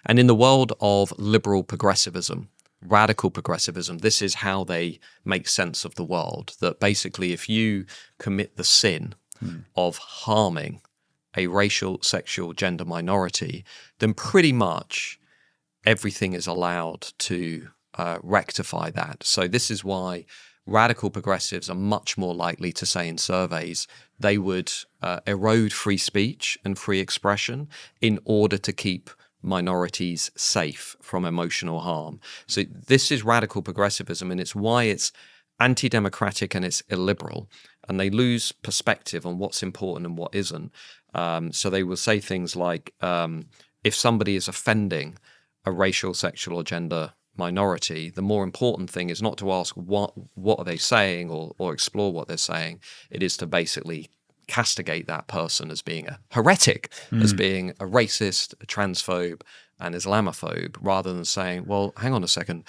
And in the world of liberal progressivism, radical progressivism, this is how they make sense of the world. That basically if you commit the sin of harming a racial, sexual, gender minority, then pretty much everything is allowed to rectify that. So this is why radical progressives are much more likely to say in surveys they would erode free speech and free expression in order to keep minorities safe from emotional harm. So this is radical progressivism, and it's why it's anti-democratic and it's illiberal, and they lose perspective on what's important and what isn't. So they will say things like, if somebody is offending a racial, sexual, or gender minority, the more important thing is not to ask what are they saying or explore what they're saying. It is to basically castigate that person as being a heretic, as being a racist, a transphobe, and Islamophobe, rather than saying, well, hang on a second,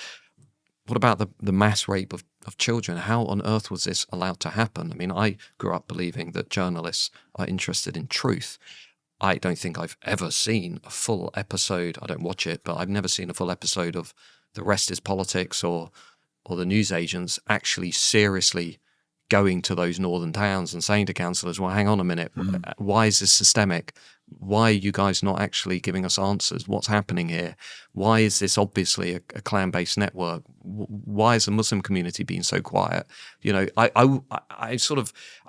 what about the mass rape of children? How on earth was this allowed to happen? I mean, I grew up believing that journalists are interested in truth. I don't think I've ever seen a full episode. I don't watch it, but I've never seen a full episode of The Rest is Politics or the newsagents actually seriously going to those northern towns and saying to councillors, well, hang on a minute, why is this systemic? Why are you guys not actually giving us answers? What's happening here? Why is this obviously a clan-based network? Why is the Muslim community being so quiet? You know, I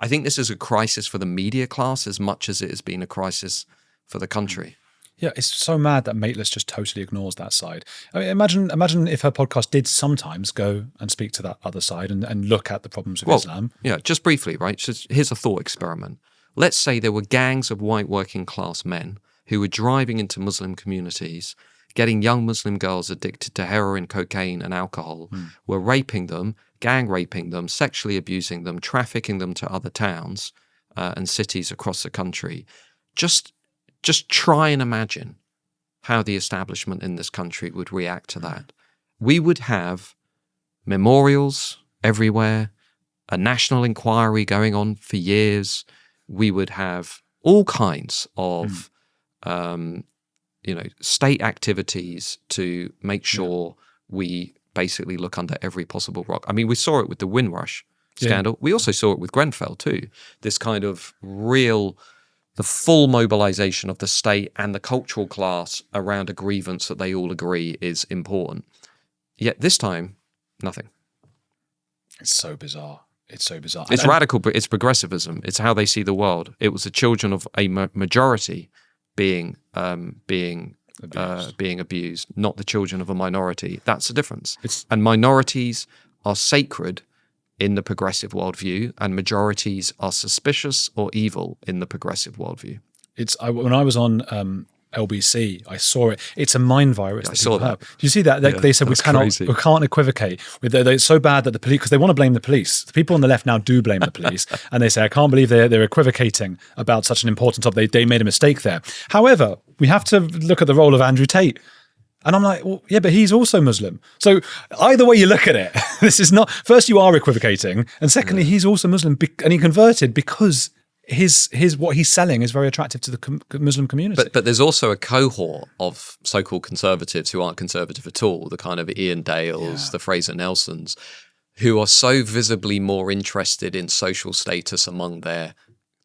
think this is a crisis for the media class as much as it has been a crisis for the country. Yeah, it's so mad that Mateless just totally ignores that side. I mean, imagine if her podcast did sometimes go and speak to that other side and look at the problems of Islam. Yeah, just briefly, right? So here's a thought experiment. Let's say there were gangs of white working class men who were driving into Muslim communities, getting young Muslim girls addicted to heroin, cocaine, and alcohol, were raping them, gang raping them, sexually abusing them, trafficking them to other towns and cities across the country. Just try and imagine how the establishment in this country would react to that. We would have memorials everywhere, a national inquiry going on for years. We would have all kinds of, state activities to make sure we basically look under every possible rock. I mean, we saw it with the Windrush scandal. Yeah. We also saw it with Grenfell too. This kind of the full mobilization of the state and the cultural class around a grievance that they all agree is important. Yet this time, nothing. It's so bizarre. It's so bizarre. It's radical, but it's progressivism. It's how they see the world. It was the children of a majority being abused, not the children of a minority. That's the difference. And minorities are sacred in the progressive worldview, and majorities are suspicious or evil in the progressive worldview. When I was on LBC, I saw it. It's a mind virus. Yeah, I saw that. Do you see that? They said we can't equivocate. It's so bad that the police, because they want to blame the police. The people on the left now do blame the police, and they say, I can't believe they're equivocating about such an important topic. They made a mistake there. However, we have to look at the role of Andrew Tate. And I'm like, well, yeah, but he's also Muslim. So either way you look at it, this is not, first you are equivocating, and secondly, he's also Muslim, and he converted because his what he's selling is very attractive to the Muslim community. But there's also a cohort of so-called conservatives who aren't conservative at all, the kind of Ian Dales, the Fraser Nelsons, who are so visibly more interested in social status among their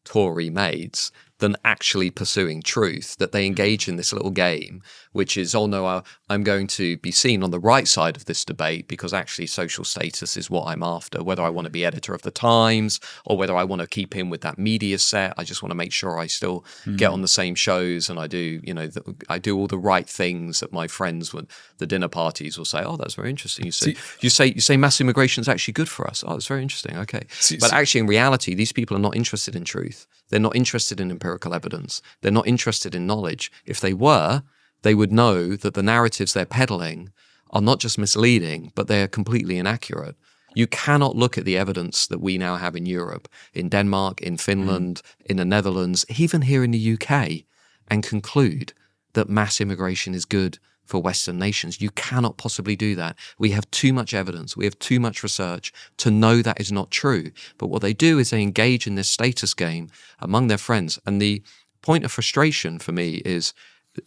Tory mates than actually pursuing truth, that they engage in this little game, which is, oh no, I'm going to be seen on the right side of this debate because actually social status is what I'm after, whether I want to be editor of the Times or whether I want to keep in with that media set. I just want to make sure I still get on the same shows and I do, I do all the right things that my friends with the dinner parties will say, oh, that's very interesting. You say mass immigration is actually good for us. Oh, it's very interesting. Okay. But actually in reality, these people are not interested in truth. They're not interested in empirical evidence. They're not interested in knowledge. If they were, they would know that the narratives they're peddling are not just misleading, but they're completely inaccurate. You cannot look at the evidence that we now have in Europe, in Denmark, in Finland, in the Netherlands, even here in the UK, and conclude that mass immigration is good for Western nations. You cannot possibly do that. We have too much evidence. We have too much research to know that is not true. But what they do is they engage in this status game among their friends. And the point of frustration for me is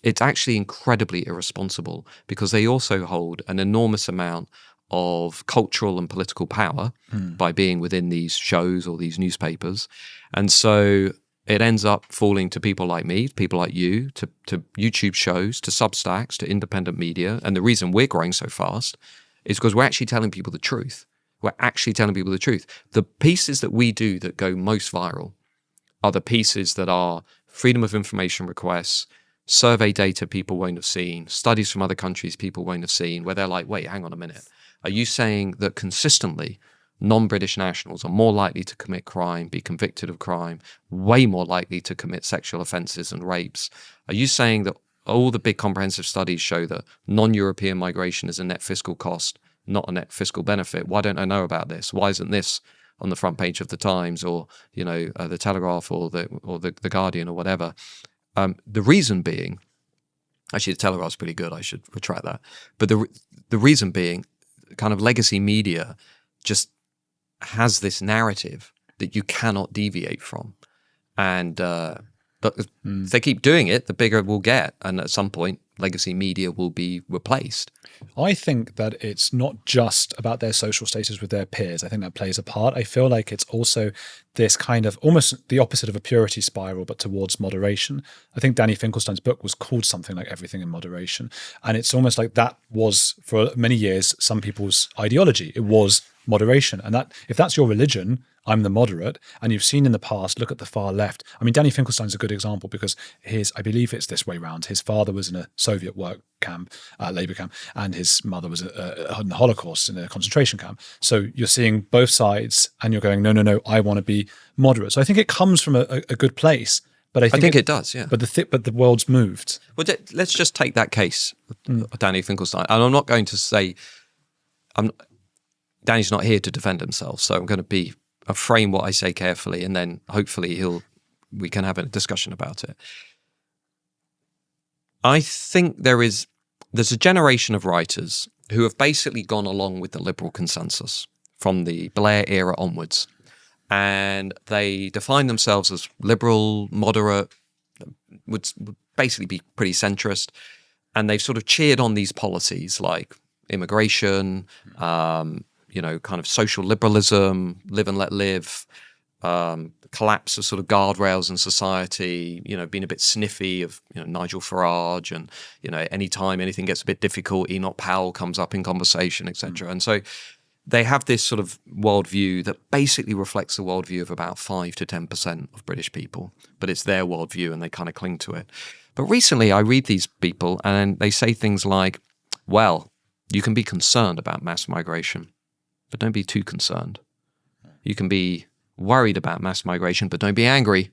it's actually incredibly irresponsible because they also hold an enormous amount of cultural and political power by being within these shows or these newspapers. And so it ends up falling to people like me, people like you, to YouTube shows, to Substacks, to independent media. And the reason we're growing so fast is because we're actually telling people the truth. We're actually telling people the truth. The pieces that we do that go most viral are the pieces that are freedom of information requests, survey data people won't have seen, studies from other countries people won't have seen, where they're like, wait, hang on a minute. Are you saying that consistently non-British nationals are more likely to commit crime, be convicted of crime, way more likely to commit sexual offences and rapes? Are you saying that all the big comprehensive studies show that non-European migration is a net fiscal cost, not a net fiscal benefit? Why don't I know about this? Why isn't this on the front page of the Times or the Telegraph or the Guardian or whatever? The reason being, actually the Telegraph's pretty good, I should retract that. But the reason being, kind of legacy media just has this narrative that you cannot deviate from. And if they keep doing it, the bigger it will get. And at some point, legacy media will be replaced. I think that it's not just about their social status with their peers. I think that plays a part. I feel like it's also this kind of almost the opposite of a purity spiral, but towards moderation. I think Danny Finkelstein's book was called something like Everything in Moderation. And it's almost like that was, for many years, some people's ideology. It was moderation. And that if that's your religion, I'm the moderate. And you've seen in the past, look at the far left. I mean, Danny Finkelstein's a good example because I believe it's this way round. His father was in a Soviet work camp, labor camp, and his mother was in the Holocaust in a concentration camp. So you're seeing both sides and you're going, no, I want to be moderate. So I think it comes from a good place. But I think it does, yeah. But the world's moved. Well, let's just take that case, Danny Finkelstein. And I'm not going to say, Danny's not here to defend himself, so I'm going to frame what I say carefully, and then hopefully we can have a discussion about it. I think there's a generation of writers who have basically gone along with the liberal consensus from the Blair era onwards, and they define themselves as liberal, moderate, would basically be pretty centrist, and they've sort of cheered on these policies like immigration, kind of social liberalism, live and let live, collapse of sort of guardrails in society, being a bit sniffy of, Nigel Farage, and, anytime anything gets a bit difficult, Enoch Powell comes up in conversation, etc. And so they have this sort of worldview that basically reflects the worldview of about 5 to 10% of British people, but it's their worldview and they kind of cling to it. But recently I read these people and they say things like, well, you can be concerned about mass migration, but don't be too concerned. You can be worried about mass migration, but don't be angry.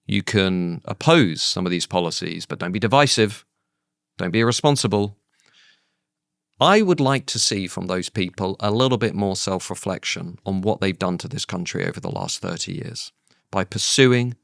You can oppose some of these policies, but don't be divisive. Don't be irresponsible. I would like to see from those people a little bit more self-reflection on what they've done to this country over the last 30 years by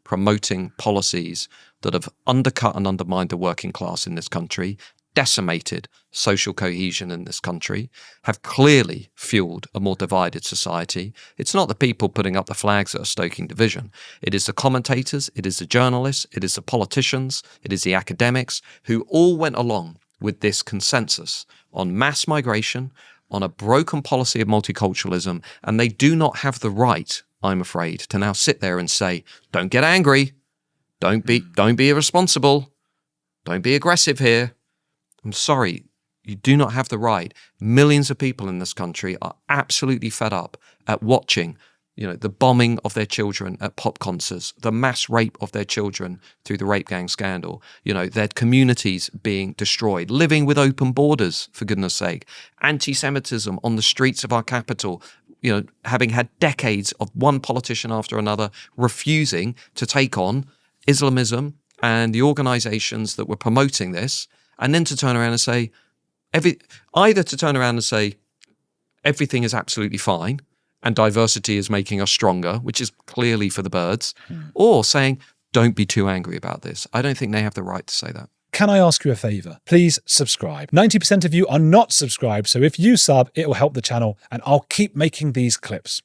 promoting policies that have undercut and undermined the working class in this country, decimated social cohesion in this country, have clearly fueled a more divided society. It's not the people putting up the flags that are stoking division. It is the commentators, it is the journalists, it is the politicians, it is the academics who all went along with this consensus on mass migration, on a broken policy of multiculturalism, and they do not have the right, I'm afraid, to now sit there and say, don't get angry, don't be irresponsible, don't be aggressive here. I'm sorry, you do not have the right. Millions of people in this country are absolutely fed up at watching, the bombing of their children at pop concerts, the mass rape of their children through the rape gang scandal, their communities being destroyed, living with open borders, for goodness sake, anti-Semitism on the streets of our capital, having had decades of one politician after another refusing to take on Islamism and the organizations that were promoting this, and then to turn around and say, everything is absolutely fine and diversity is making us stronger, which is clearly for the birds, or saying, don't be too angry about this. I don't think they have the right to say that. Can I ask you a favor? Please subscribe. 90% of you are not subscribed, so if you sub, it will help the channel and I'll keep making these clips.